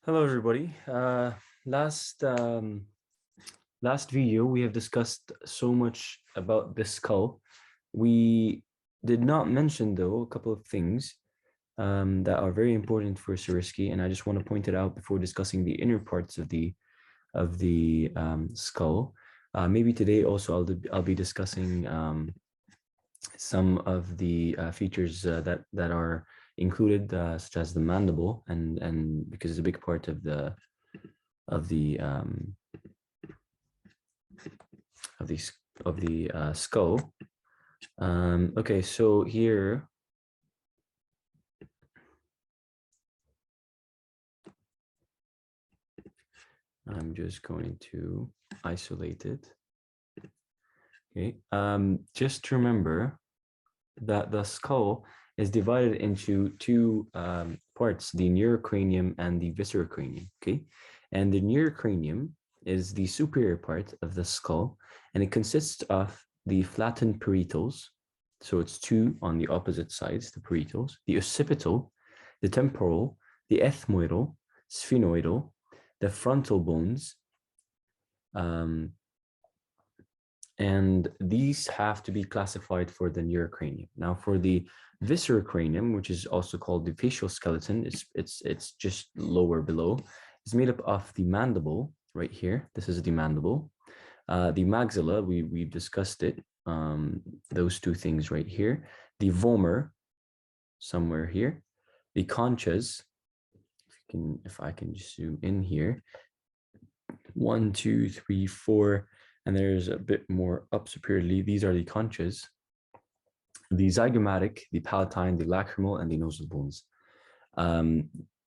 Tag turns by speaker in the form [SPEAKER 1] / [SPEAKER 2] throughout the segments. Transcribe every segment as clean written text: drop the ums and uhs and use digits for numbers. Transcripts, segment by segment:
[SPEAKER 1] Hello, everybody. Last last video, we have discussed so much about the skull. We did not mention, though, a couple of things that are very important for Swirsky, and I just want to point it out before discussing the inner parts of the skull. Maybe today also I'll be discussing some of the features that are included, such as the mandible, and because it's a big part of the of the um, of the skull. Okay, so here I'm just going to isolate it. Okay, just to remember that the skull is divided into two parts, the neurocranium and the viscerocranium. Okay, and the neurocranium is the superior part of the skull, and it consists of the flattened parietals. So it's two on the opposite sides, the parietals, the occipital, the temporal, the ethmoidal, sphenoidal, the frontal bones, and these have to be classified for the neurocranium. Now, for the viscerocranium, which is also called the facial skeleton, it's just lower below. It's made up of the mandible right here. This is the mandible. The maxilla, we've discussed it. Those two things right here. The vomer, somewhere here. The conchas. If I can just zoom in here. 1, 2, 3, 4. And there's a bit more up superiorly. These are the conchas, the zygomatic, the palatine, the lacrimal, and the nasal bones.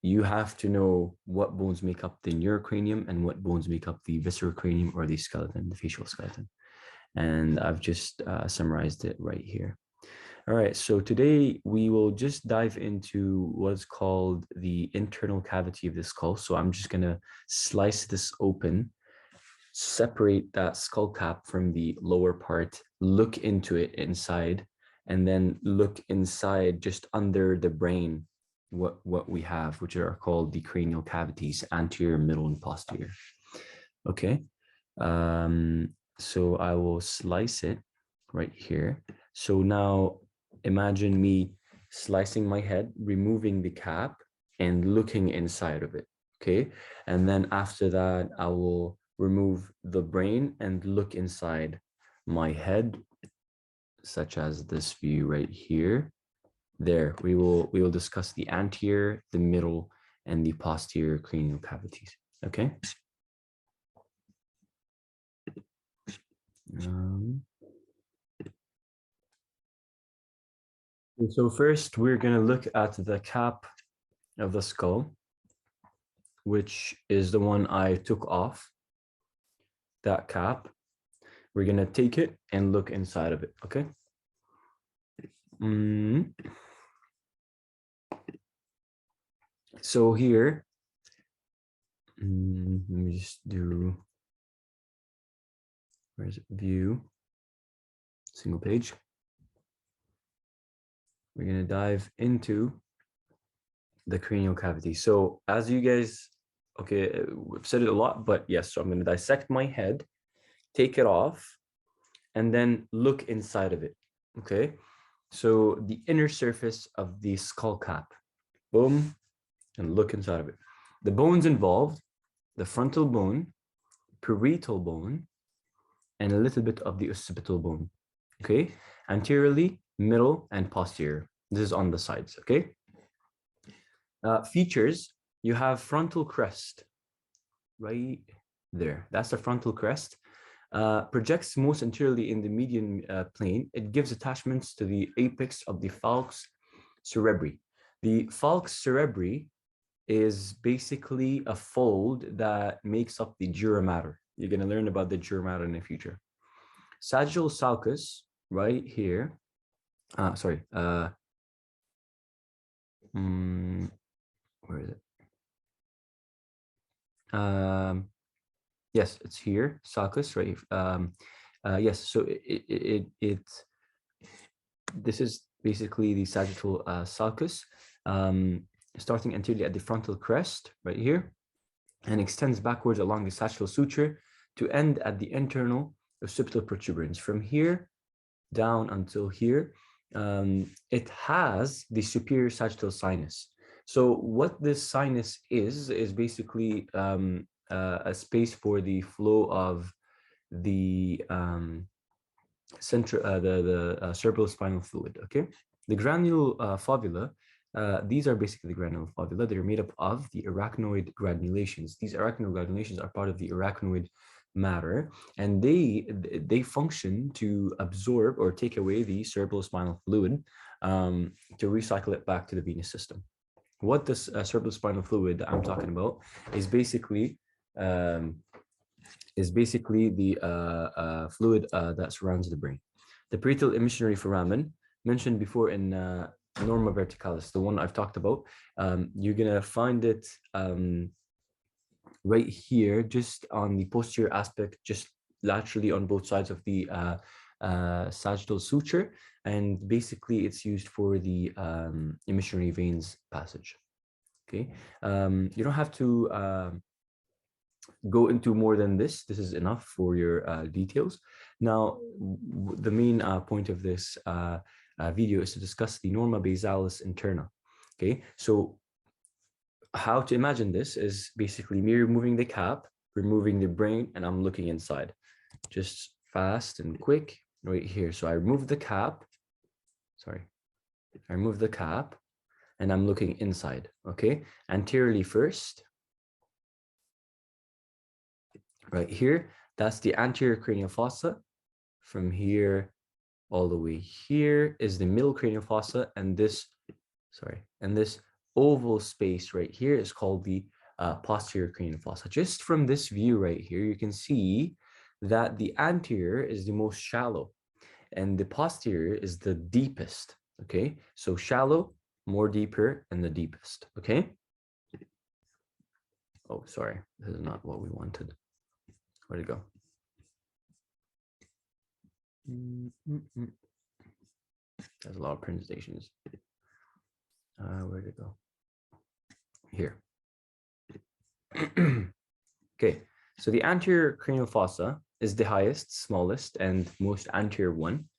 [SPEAKER 1] You have to know what bones make up the neurocranium and what bones make up the viscerocranium or the skeleton, the facial skeleton. And I've just summarized it right here. All right, so today we will just dive into what's called the internal cavity of the skull. So I'm just going to slice this open, separate that skull cap from the lower part, look into it inside, and then look inside just under the brain, what we have, which are called the cranial cavities, anterior, middle, and posterior. Okay, so I will slice it right here. So now imagine me slicing my head, removing the cap, and looking inside of it. Okay, and then after that, I will remove the brain and look inside my head, such as this view right here. There, we will discuss the anterior, the middle, and the posterior cranial cavities. Okay. So first, we're going to look at the cap of the skull, which is the one I took off. That cap, we're going to take it and look inside of it. Okay. So here, let me just do, where's it? View, single page. We're going to dive into the cranial cavity. So as you guys, okay, we've said it a lot, but yes, so I'm going to dissect my head, take it off, and then look inside of it. Okay. So the inner surface of the skull cap, boom, and look inside of it. The bones involved, the frontal bone, parietal bone, and a little bit of the occipital bone. Okay. Anteriorly, middle, and posterior. This is on the sides. Okay. Features, you have frontal crest right there. That's the frontal crest. Projects most anteriorly in the median plane. It gives attachments to the apex of the falx cerebri. The falx cerebri is basically a fold that makes up the dura mater. You're going to learn about the dura mater in the future. Sagittal sulcus right here. Where is it? Yes, it's here, sulcus, right? Yes, so this is basically the sagittal sulcus, starting anteriorly at the frontal crest, right here. and extends backwards along the sagittal suture to end at the internal occipital protuberance. From here down until here, it has the superior sagittal sinus. So what this sinus is basically a space for the flow of the cerebrospinal fluid. Okay, the granule fovula. These are basically the granule fovula. They're made up of the arachnoid granulations. These arachnoid granulations are part of the arachnoid matter, and they function to absorb or take away the cerebrospinal fluid to recycle it back to the venous system. What this cerebrospinal fluid that I'm talking about is basically um, the fluid that surrounds the brain. The parietal emissionary foramen, mentioned before in norma verticalis, the one I've talked about, you're gonna find it right here, just on the posterior aspect, just laterally on both sides of the sagittal suture, and basically it's used for the emissionary veins passage. Okay, you don't have to go into more than this. This is enough for your details. Now, the main point of this video is to discuss the norma basalis interna. Okay, so how to imagine this is basically me removing the cap, removing the brain, and I'm looking inside. Just fast and quick right here. So I remove the cap. Sorry, I remove the cap, and I'm looking inside. Okay, anteriorly first. Right here, that's the anterior cranial fossa. From here all the way here is the middle cranial fossa, and this oval space right here is called the posterior cranial fossa. Just from this view right here, you can see that the anterior is the most shallow and the posterior is the deepest. Okay, so shallow, more deeper, and the deepest. Okay. Oh, sorry, this is not what we wanted. Where'd it go? There's a lot of presentations. Where'd it go? Here. Okay, so the anterior cranial fossa is the highest, smallest, and most anterior one,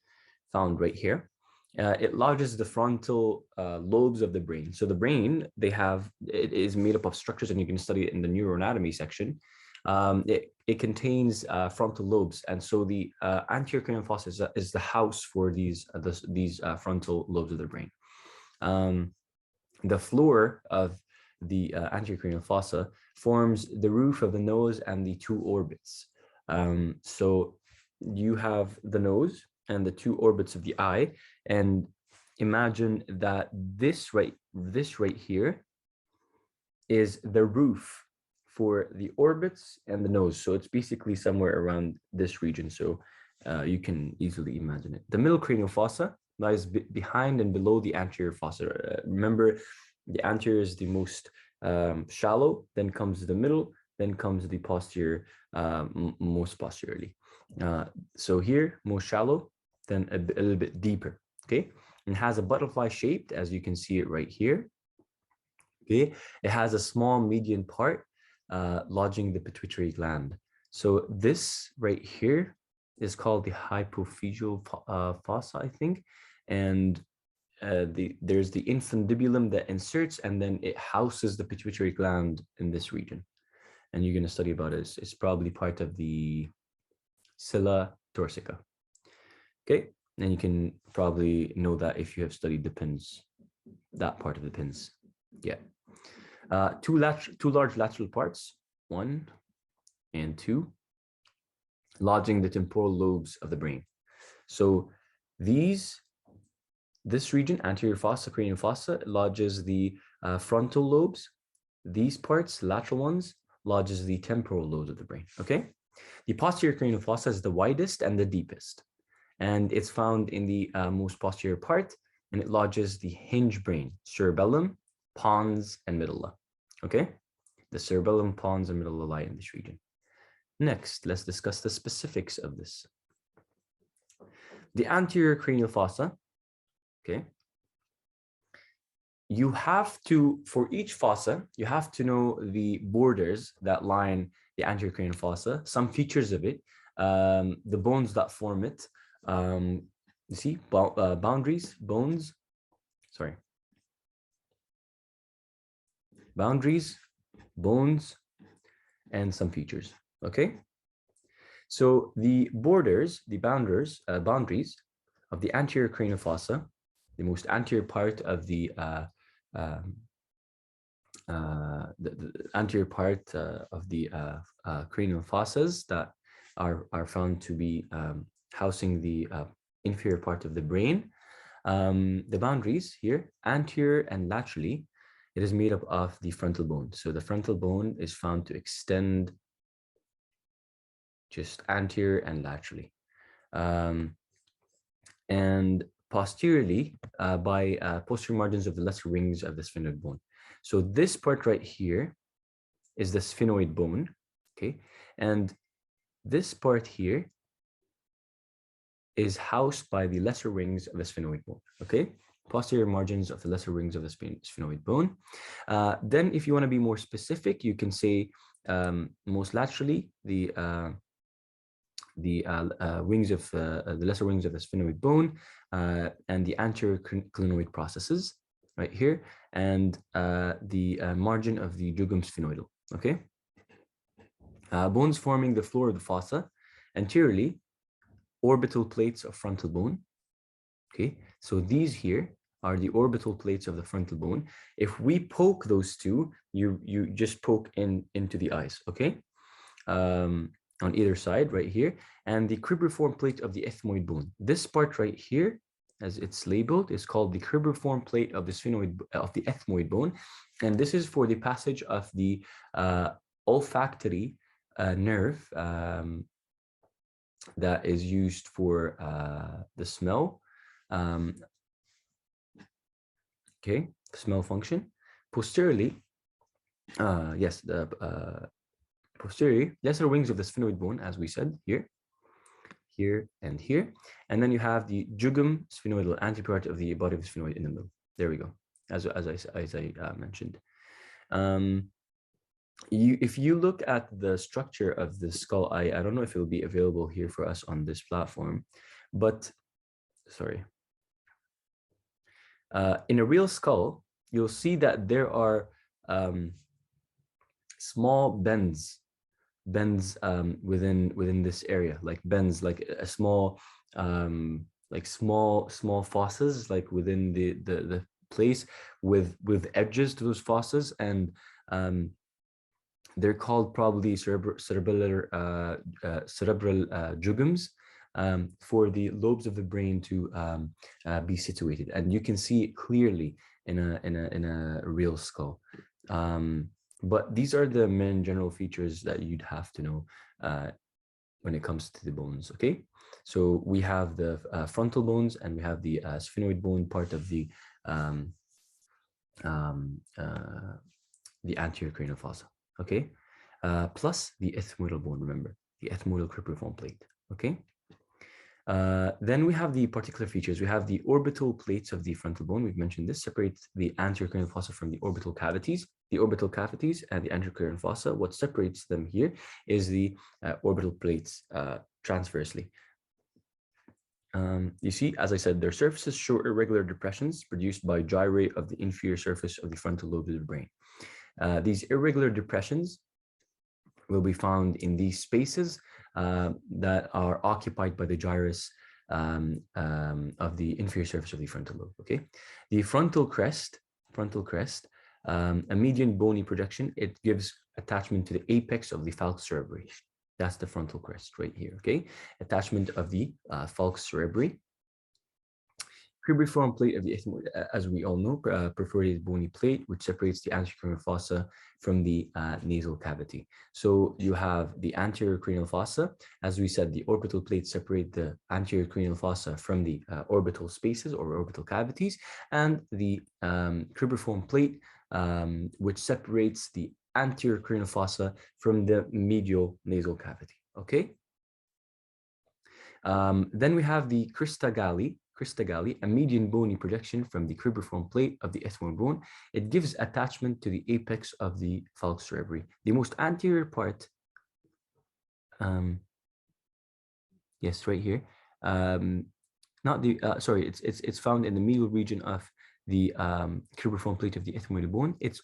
[SPEAKER 1] found right here. It lodges the frontal lobes of the brain. So the brain, it is made up of structures, and you can study it in the neuroanatomy section. It contains frontal lobes, and so the anterior cranial fossa is the house for these frontal lobes of the brain. The floor of the anterior cranial fossa forms the roof of the nose and the two orbits. So you have the nose and the two orbits of the eye, and imagine that this right here is the roof for the orbits and the nose. So it's basically somewhere around this region. So you can easily imagine it. The middle cranial fossa lies behind and below the anterior fossa. Remember, the anterior is the most shallow, then comes the middle, then comes the posterior, most posteriorly. So here, most shallow, then a little bit deeper, okay? And has a butterfly shaped, as you can see it right here. Okay, it has a small median part lodging the pituitary gland. So this right here is called the hypophyseal fossa, I think, and there's the infundibulum that inserts, and then it houses the pituitary gland in this region. And you're going to study about it. It's probably part of the sella torsica. Okay, and you can probably know that if you have studied the pins, that part of the pins. Yeah. Two large lateral parts, 1 and 2, lodging the temporal lobes of the brain. So this region, anterior fossa, cranial fossa, lodges the frontal lobes. These parts, lateral ones, lodges the temporal lobes of the brain. Okay. The posterior cranial fossa is the widest and the deepest, and it's found in the most posterior part, and it lodges the hinge brain, cerebellum, pons, and medulla. Okay, the cerebellum, pons, and medulla lie in this region. Next, let's discuss the specifics of this. The anterior cranial fossa, okay, you have to, for each fossa, you have to know the borders that line the anterior cranial fossa, some features of it, the bones that form it. You see, boundaries, bones, sorry, boundaries, bones, and some features. Okay. So the borders, the boundaries of the anterior cranial fossa, the most anterior part of the anterior part of the cranial fossas that are found to be housing the inferior part of the brain. The boundaries here, anterior and laterally, it is made up of the frontal bone. So the frontal bone is found to extend just anterior and laterally. And posteriorly by posterior margins of the lesser rings of the sphenoid bone. So this part right here is the sphenoid bone, okay? And this part here is housed by the lesser rings of the sphenoid bone, okay? Posterior margins of the lesser rings of the sphenoid bone. Then if you want to be more specific, you can say most laterally, the wings of the lesser wings of the sphenoid bone and the anterior clinoid processes right here, and the margin of the jugum sphenoidal, okay? Bones forming the floor of the fossa, anteriorly, orbital plates of frontal bone, okay? So these here are the orbital plates of the frontal bone. If we poke those two, you just poke into the eyes, okay? On either side right here, and the cribriform plate of the ethmoid bone. This part right here, as it's labeled, is called the cribriform plate of the sphenoid of the ethmoid bone, and this is for the passage of the olfactory nerve that is used for the smell. Okay, smell function. Posteriorly, yes, the posterior lesser wings of the sphenoid bone, as we said, here, and here. And then you have the jugum sphenoidal, antipart of the body of the sphenoid in the middle. There we go, as I mentioned. If you look at the structure of the skull, I don't know if it will be available here for us on this platform, but sorry. In a real skull, you'll see that there are small bends within this area, like bends, like a small like small fossas, like within the place with edges to those fossas, and they're called probably cerebral jugums for the lobes of the brain to be situated, and you can see it clearly in a real skull. But these are the main general features that you'd have to know when it comes to the bones, okay? So we have the frontal bones, and we have the sphenoid bone part of the anterior cranial fossa, okay? Plus the ethmoidal bone, remember, the ethmoidal cribriform plate, okay? Then we have the particular features. We have the orbital plates of the frontal bone. We've mentioned this separates the anterior cranial fossa from the orbital cavities. The orbital cavities and the anterior cranial fossa, what separates them here is the orbital plates transversely. You see, as I said, their surfaces show irregular depressions produced by gyrate of the inferior surface of the frontal lobe of the brain. These irregular depressions will be found in these spaces that are occupied by the gyrus of the inferior surface of the frontal lobe, okay? The frontal crest, a median bony projection, it gives attachment to the apex of the falx cerebri. That's the frontal crest right here, okay? Attachment of the falx cerebri. Cribriform plate of the ethmoid, as we all know, perforated bony plate, which separates the anterior cranial fossa from the nasal cavity. So you have the anterior cranial fossa. As we said, the orbital plates separate the anterior cranial fossa from the orbital spaces or orbital cavities, and the cribriform plate, which separates the anterior cranial fossa from the medial nasal cavity, okay? Then we have the crista galli. crista galli, a median bony projection from the cribriform plate of the ethmoid bone. It gives attachment to the apex of the falx cerebri. The most anterior part, yes, right here. Not the sorry, it's found in the medial region of the cribriform plate of the ethmoid bone. It's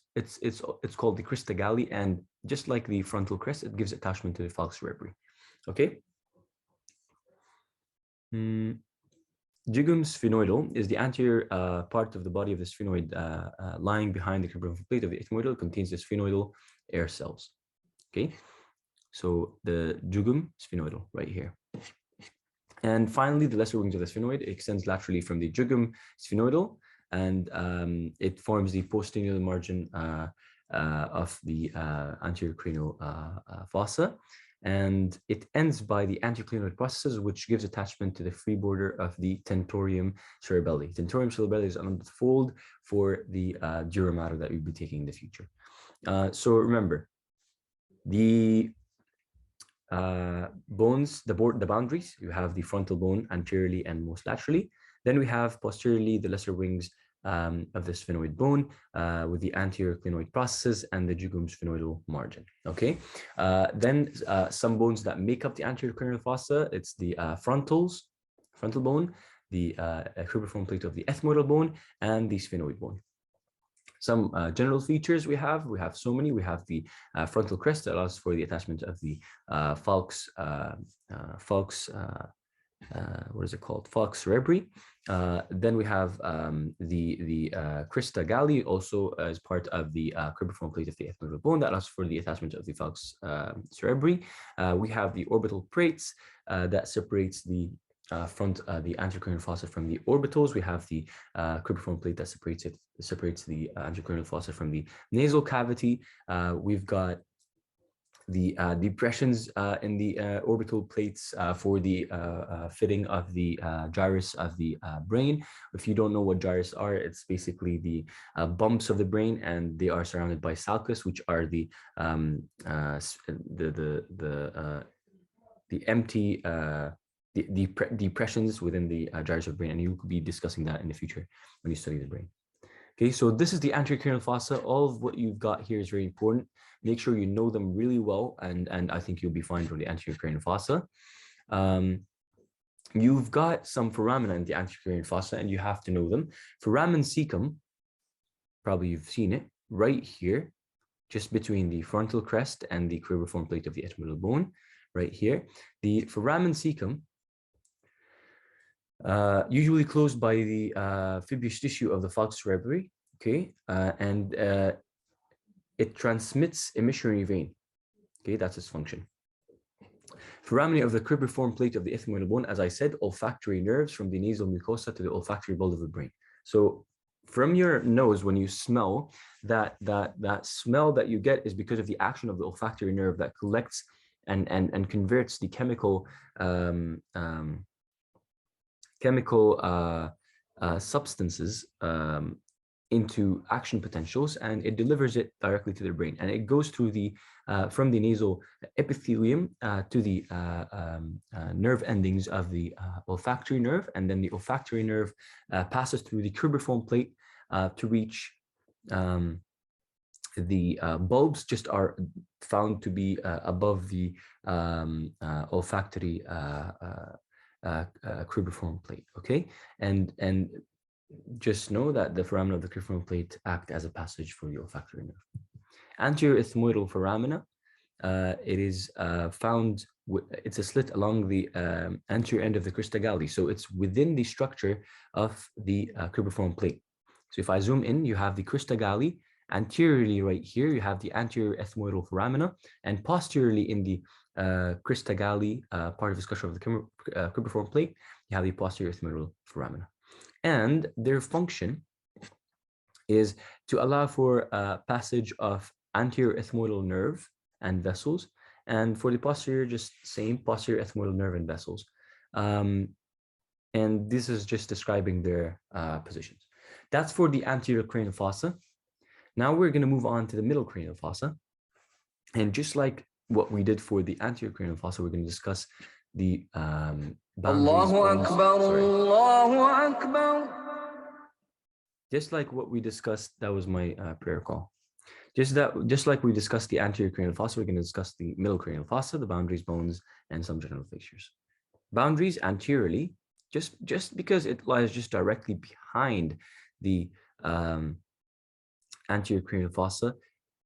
[SPEAKER 1] called the crista galli, and just like the frontal crest, it gives attachment to the falx cerebri. Okay. Jugum sphenoidal is the anterior part of the body of the sphenoid lying behind the cribriform plate of the ethmoidal. It contains the sphenoidal air cells. Okay, so the jugum sphenoidal right here. And finally, the lesser wings of the sphenoid extends laterally from the jugum sphenoidal, and it forms the posterior margin of the anterior cranial fossa. And it ends by the anticlinoid processes, which gives attachment to the free border of the tentorium cerebelli. Tentorium cerebelli is another fold for the dura mater that we'll be taking in the future. So remember, the bones, the boundaries, you have the frontal bone anteriorly and most laterally. Then we have posteriorly the lesser wings of the sphenoid bone with the anterior clinoid processes and the jugum sphenoidal margin. Okay, then some bones that make up the anterior cranial fossa, it's the frontal bone, the cribriform plate of the ethmoidal bone, and the sphenoid bone. Some general features we have so many. We have the frontal crest that allows for the attachment of the falx what is it called? Falx cerebri. Then we have the crista galli, also as part of the cribriform plate of the ethmoidal bone that allows for the attachment of the falx cerebri. We have the orbital plates that separates the the anterocranial fossa from the orbitals. We have the cribriform plate that separates the anterocranial fossa from the nasal cavity. We've got the depressions in the orbital plates for the fitting of the gyrus of the brain. If you don't know what gyrus are, it's basically the bumps of the brain, and they are surrounded by sulcus, which are the empty depressions within the gyrus of the brain, and you could be discussing that in the future when you study the brain. Okay, so this is the anterior cranial fossa. All of what you've got here is very important. Make sure you know them really well, and I think you'll be fine for the anterior cranial fossa. You've got some foramina in the anterior cranial fossa, and you have to know them. Foramen cecum, probably you've seen it, right here, just between the frontal crest and the cribriform plate of the ethmoidal bone, right here. The foramen cecum, usually closed by the fibrous tissue of the falx cerebri, okay, and it transmits a missionary vein, okay, that's its function. Foraminae of the cribriform plate of the ethmoidal bone, as I said, olfactory nerves from the nasal mucosa to the olfactory bulb of the brain. So from your nose, when you smell, that smell that you get is because of the action of the olfactory nerve that collects and converts the chemical substances into action potentials, and it delivers it directly to the brain, and it goes through the from the nasal epithelium to the nerve endings of the olfactory nerve, and then the olfactory nerve passes through the cribriform plate to reach the bulbs. Just are found to be above the olfactory cribriform plate. Okay, and just know that the foramina of the cribriform plate act as a passage for the olfactory nerve. Anterior ethmoidal foramina, it is found, it's a slit along the anterior end of the crista galli, so it's within the structure of the cribriform plate. So if I zoom in, you have the crista galli. Anteriorly right here, you have the anterior ethmoidal foramina, and posteriorly in the crista galli, part of the structure of the cribriform plate, you have the posterior ethmoidal foramina. And their function is to allow for passage of anterior ethmoidal nerve and vessels, and for the posterior, just same posterior ethmoidal nerve and vessels. And this is just describing their positions. That's for the anterior cranial fossa. Now we're going to move on to the middle cranial fossa. And just like what we did for the anterior cranial fossa, we're going to discuss the boundaries, bones, sorry.
[SPEAKER 2] Allahu Akbar.
[SPEAKER 1] Just like what we discussed, that was my prayer call. Just like we discussed the anterior cranial fossa, we're going to discuss the middle cranial fossa, the boundaries, bones, and some general fixtures. Boundaries anteriorly, just because it lies just directly behind the anterior cranial fossa,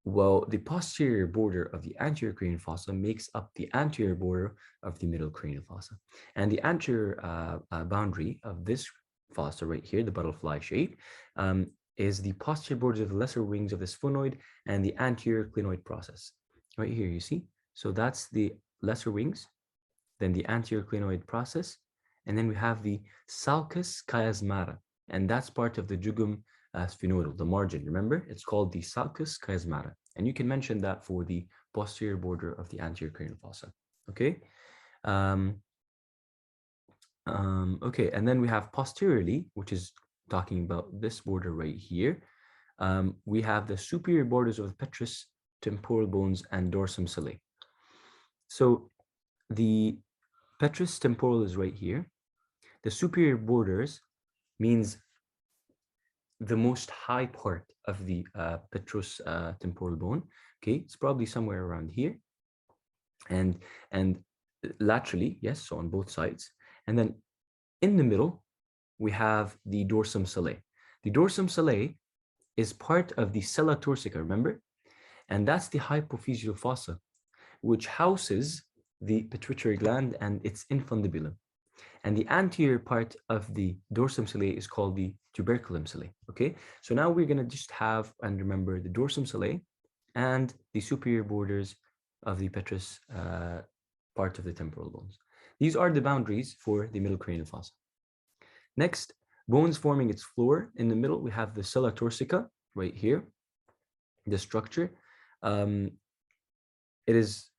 [SPEAKER 1] well, the posterior border of the anterior cranial fossa makes up the anterior border of the middle cranial fossa. And the anterior boundary of this fossa right here, the butterfly shape, is the posterior borders of the lesser wings of the sphenoid and the anterior clinoid process. Right here, you see? So that's the lesser wings, then the anterior clinoid process, and then we have the sulcus chiasmata, and that's part of the jugum sphenoidal, the margin. Remember, it's called the sulcus chiasmata, and you can mention that for the posterior border of the anterior cranial fossa. Okay. Um, okay, and then we have posteriorly, which is talking about this border right here. We have the superior borders of the petrous, temporal bones, and dorsum solae. So the petrous temporal is right here. The superior borders means the most high part of the petrous temporal bone. Okay, it's probably somewhere around here, and laterally, yes, so on both sides, and then in the middle we have the dorsum solae. The dorsum solae is part of the sella turcica, remember, and that's the hypophyseal fossa, which houses the pituitary gland and its infundibulum. And the anterior part of the dorsum solae is called the tuberculum solae. Okay, so now we're going to just have and remember the dorsum solae and the superior borders of the petrous part of the temporal bones. These are the boundaries for the middle cranial fossa. Next, bones forming its floor. In the middle, we have the sella turcica right here, the structure. It is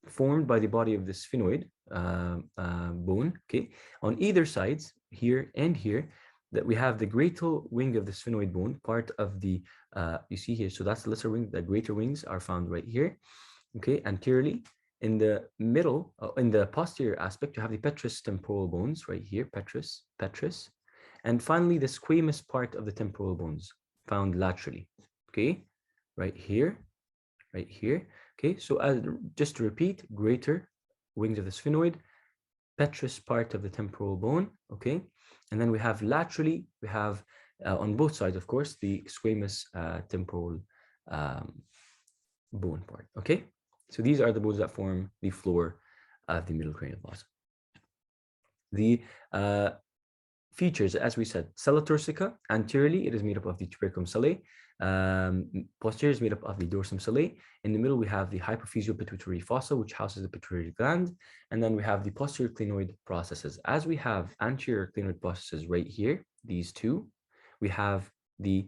[SPEAKER 1] formed by the body of the sphenoid bone. Okay, on either sides, here and here, that we have the greater wing of the sphenoid bone, part of the you see here. So that's the lesser wing. The greater wings are found right here. Okay, anteriorly. In the middle, in the posterior aspect, you have the petrous temporal bones right here, petrous, and finally the squamous part of the temporal bones found laterally. Okay, right here, right here. Okay, so just to repeat, greater wings of the sphenoid, petrous part of the temporal bone. Okay, and then we have laterally, we have on both sides, of course, the squamous temporal bone part. Okay, so these are the bones that form the floor of the middle cranial fossa. The features, as we said, sella turcica. Anteriorly, it is made up of the tuberculum solae. Posterior is made up of the dorsum solae. In the middle, we have the hypophyseal pituitary fossa, which houses the pituitary gland. And then we have the posterior clinoid processes. As we have anterior clinoid processes right here, these two, we have the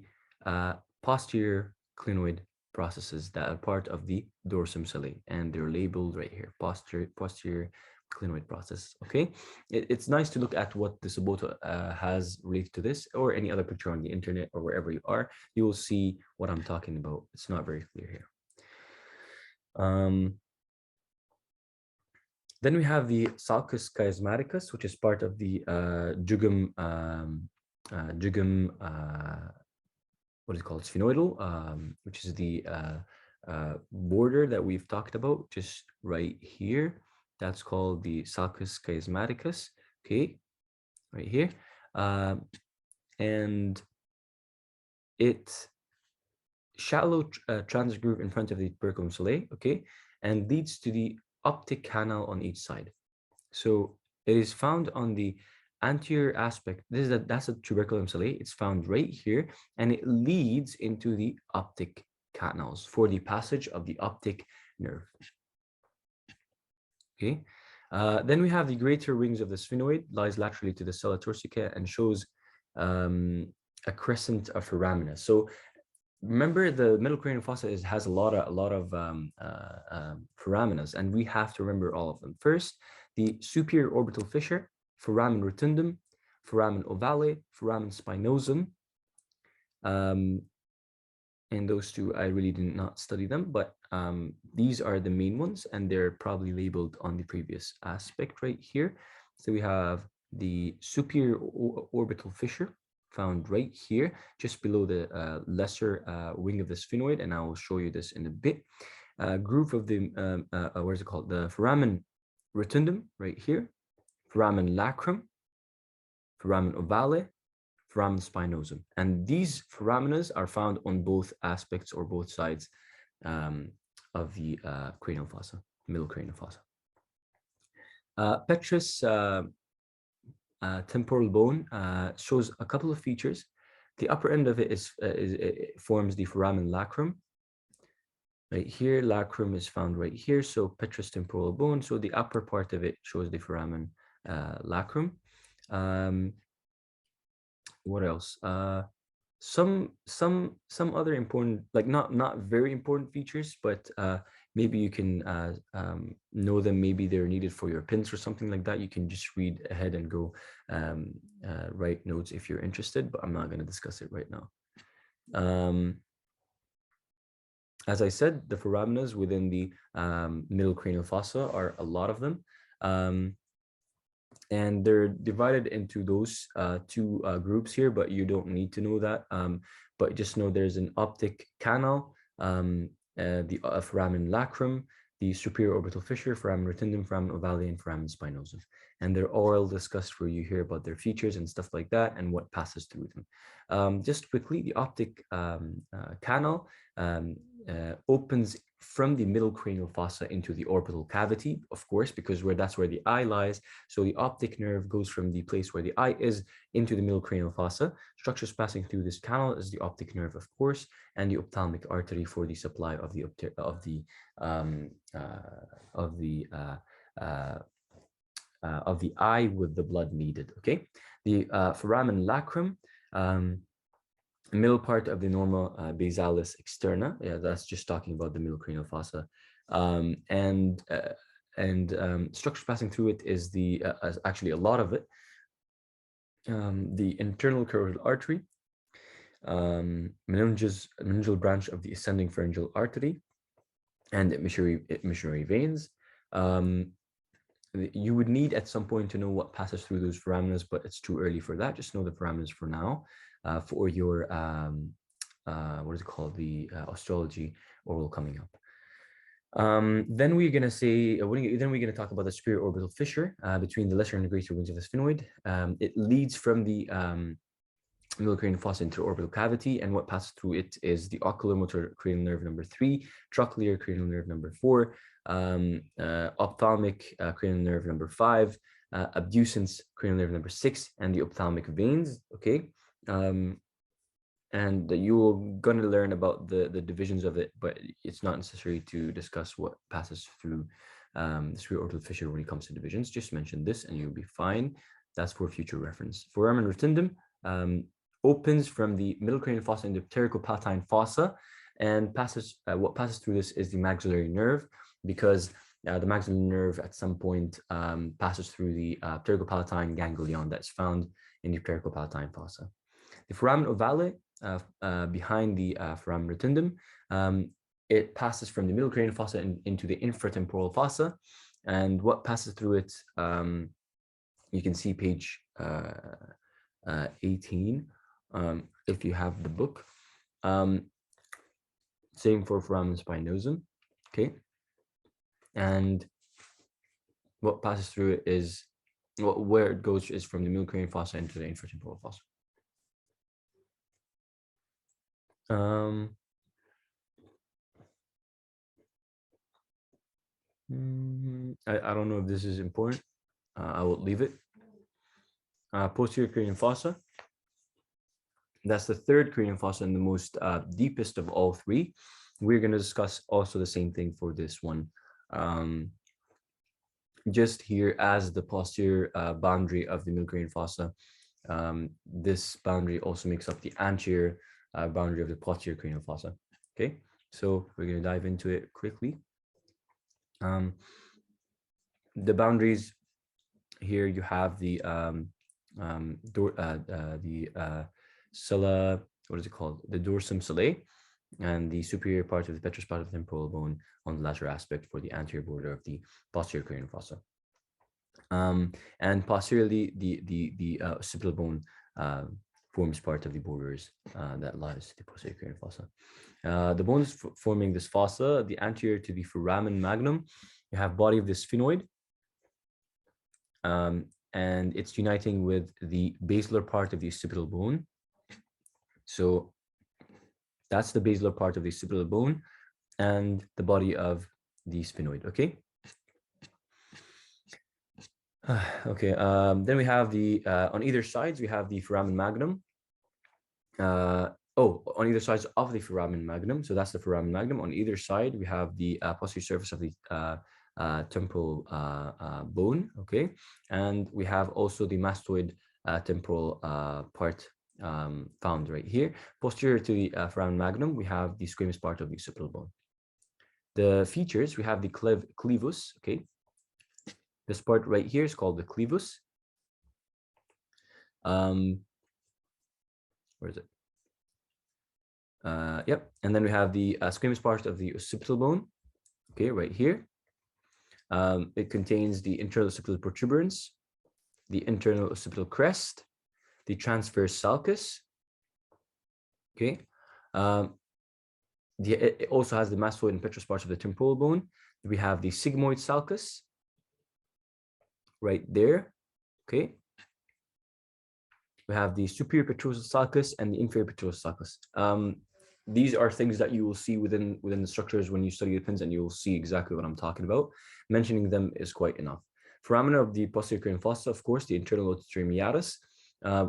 [SPEAKER 1] posterior clinoid processes that are part of the dorsum solae, and they're labeled right here, posterior clinoid process. Okay, it's nice to look at what the Subota has related to this, or any other picture on the internet or wherever you are. You will see what I'm talking about. It's not very clear here. Then we have the sulcus chiasmaticus, which is part of the jugum what is it called, sphenoidal, which is the border that we've talked about just right here. That's called the sulcus chiasmaticus. Okay, right here, and it shallow transit groove in front of the tuberculum solae. Okay, and leads to the optic canal on each side. So it is found on the anterior aspect. That's a tuberculum solae. It's found right here, and it leads into the optic canals for the passage of the optic nerve. Okay. Then we have the greater wings of the sphenoid, lies laterally to the sella turcica and shows a crescent of foramina. So remember, the middle cranial fossa has a lot of foraminas, and we have to remember all of them. First, the superior orbital fissure, foramen rotundum, foramen ovale, foramen spinosum. And those two, I really did not study them, but these are the main ones, and they're probably labeled on the previous aspect right here. So we have the superior orbital fissure found right here, just below the lesser wing of the sphenoid, and I will show you this in a bit. Groove of the, what is it called? The foramen rotundum right here, foramen lacrum, foramen ovale, foramen spinosum. And these foraminas are found on both aspects or both sides um, of the cranial fossa, middle cranial fossa. Petrous temporal bone shows a couple of features. The upper end of it it forms the foramen lacrum. Right here, lacrum is found right here, so petrous temporal bone. So the upper part of it shows the foramen lacrum. What else? Some other important, like not very important features, but maybe you can know them. Maybe they're needed for your pins or something like that. You can just read ahead and go write notes if you're interested, but I'm not going to discuss it right now. As I said, the foraminas within the middle cranial fossa are a lot of them. And they're divided into those two groups here, but you don't need to know that. But just know there's an optic canal, the foramen lacrum, the superior orbital fissure, foramen rotundum, foramen ovale, and foramen spinosum. And they're all discussed where you hear about their features and stuff like that and what passes through them. Just quickly, the optic canal opens from the middle cranial fossa into the orbital cavity, of course, because that's where the eye lies. So the optic nerve goes from the place where the eye is into the middle cranial fossa. Structures passing through this canal is the optic nerve, of course, and the ophthalmic artery for the supply of the eye with the blood needed. Okay, the foramen lacrum. Middle part of the normal basalis externa. Yeah, that's just talking about the middle cranial fossa. And structures passing through it is actually a lot of it. The internal carotid artery, meningeal branch of the ascending pharyngeal artery, and emissionary veins. You would need at some point to know what passes through those foraminas, but it's too early for that. Just know the foraminas for now. For your what is it called, the osteology oral coming up. Then we're going to say, then we're going to talk about the superior orbital fissure between the lesser and the greater wings of the sphenoid. It leads from the middle cranial fossa into the orbital cavity, and what passes through it is the oculomotor cranial nerve number 3, trochlear cranial nerve number 4, ophthalmic cranial nerve number 5, abducens cranial nerve number 6, and the ophthalmic veins. Okay. And you're going to learn about the divisions of it, but it's not necessary to discuss what passes through the superior orbital fissure when it comes to divisions. Just mention this and you'll be fine. That's for future reference. Foramen rotundum opens from the middle cranial fossa into pterico-palatine fossa, and what passes through this is the maxillary nerve, because the maxillary nerve at some point passes through the pterico-palatine ganglion that's found in the pterico-palatine fossa. The foramen ovale, behind the foramen rotundum, it passes from the middle cranial fossa into the infratemporal fossa, and what passes through it, you can see page 18 if you have the book. Same for foramen spinosum. Okay, and what passes through it is where it goes is from the middle cranial fossa into the infratemporal fossa. I don't know if this is important. I will leave it. Posterior Korean fossa. That's the third cranial fossa and the most deepest of all three. We're going to discuss also the same thing for this one. Just here as the posterior boundary of the middle cranial fossa. This boundary also makes up the anterior boundary of the posterior cranial fossa. Okay, so we're going to dive into it quickly. The boundaries here, you have the sella, what is it called? The dorsum sellae, and the superior part of the petrous part of the temporal bone on the lateral aspect for the anterior border of the posterior cranial fossa. And posteriorly, the occipital bone forms part of the borders that lies the posterior Korean fossa. The bones forming this fossa, the anterior to the foramen magnum, you have body of the sphenoid, and it's uniting with the basilar part of the occipital bone. So that's the basilar part of the occipital bone and the body of the sphenoid. Okay. Okay. Then we have the on either sides we have the foramen magnum. On either sides of the foramen magnum. So that's the foramen magnum. On either side we have the posterior surface of the temporal bone. Okay, and we have also the mastoid temporal part found right here. Posterior to the foramen magnum, we have the squamous part of the occipital bone. The features, we have the clevus. Okay, this part right here is called the clevus. Where is it? Yep, and then we have the squamous part of the occipital bone. Okay, right here. It contains the internal occipital protuberance, the internal occipital crest, the transverse sulcus. Okay. It also has the mastoid and petrous parts of the temporal bone. We have the sigmoid sulcus right there. Okay. We have the superior petrosal sulcus and the inferior petrosal sulcus. These are things that you will see within the structures when you study the pins, and you will see exactly what I'm talking about. Mentioning them is quite enough. Foramina of the posterior Korean fossa, of course, the internal auditory meatus.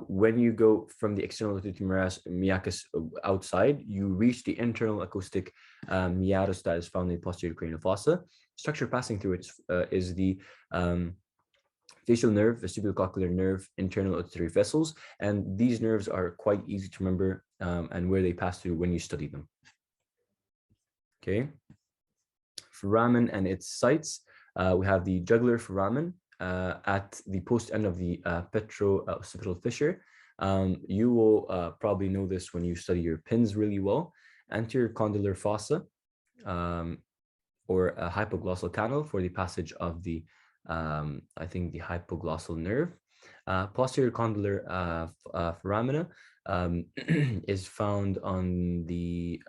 [SPEAKER 1] When you go from the external auditory meatus outside, you reach the internal acoustic meatus that is found in the posterior Korean fossa. Structure passing through it is the facial nerve, vestibulocochlear nerve, internal auditory vessels, and these nerves are quite easy to remember and where they pass through when you study them. Okay, foramen and its sites. We have the jugular foramen at the post end of the petro-occipital fissure. You will probably know this when you study your pins really well. Anterior condylar fossa, or a hypoglossal canal for the passage of the I think the hypoglossal nerve. Posterior condylar foramina is found on the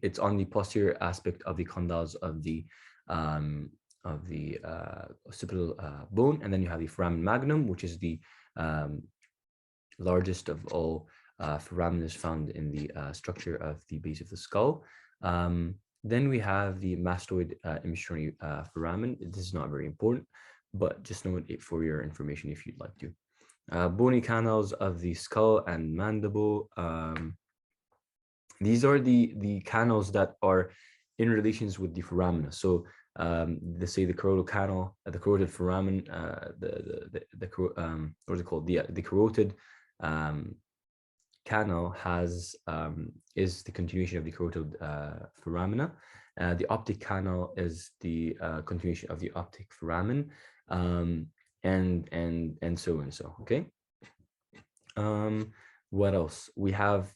[SPEAKER 1] it's on the posterior aspect of the condyles of the occipital bone, and then you have the foramen magnum, which is the largest of all foraminas found in the structure of the base of the skull. Then we have the mastoid immaturity foramen. This is not very important, but just note it for your information if you'd like to. Bony canals of the skull and mandible. These are the canals that are in relations with the foramina. So let's say the carotid canal, the carotid foramen, what's it called? The carotid canal has is the continuation of the carotid foramina. The optic canal is the continuation of the optic foramen, and so and so. Okay. What else? We have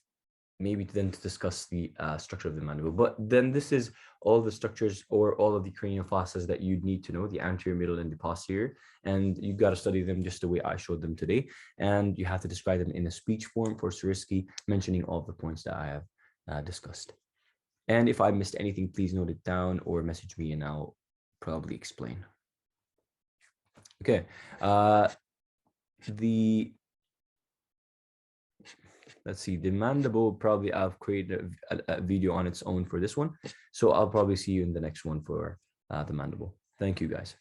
[SPEAKER 1] maybe then to discuss the structure of the mandible, but then this is all the structures or all of the cranial fossas that you'd need to know, the anterior, middle, and the posterior, and you've got to study them just the way I showed them today, and you have to describe them in a speech form for Suriski, mentioning all of the points that I have discussed. And if I missed anything, please note it down or message me and I'll probably explain. Okay, let's see, the mandible, probably I've created a video on its own for this one. So I'll probably see you in the next one for the mandible. Thank you, guys.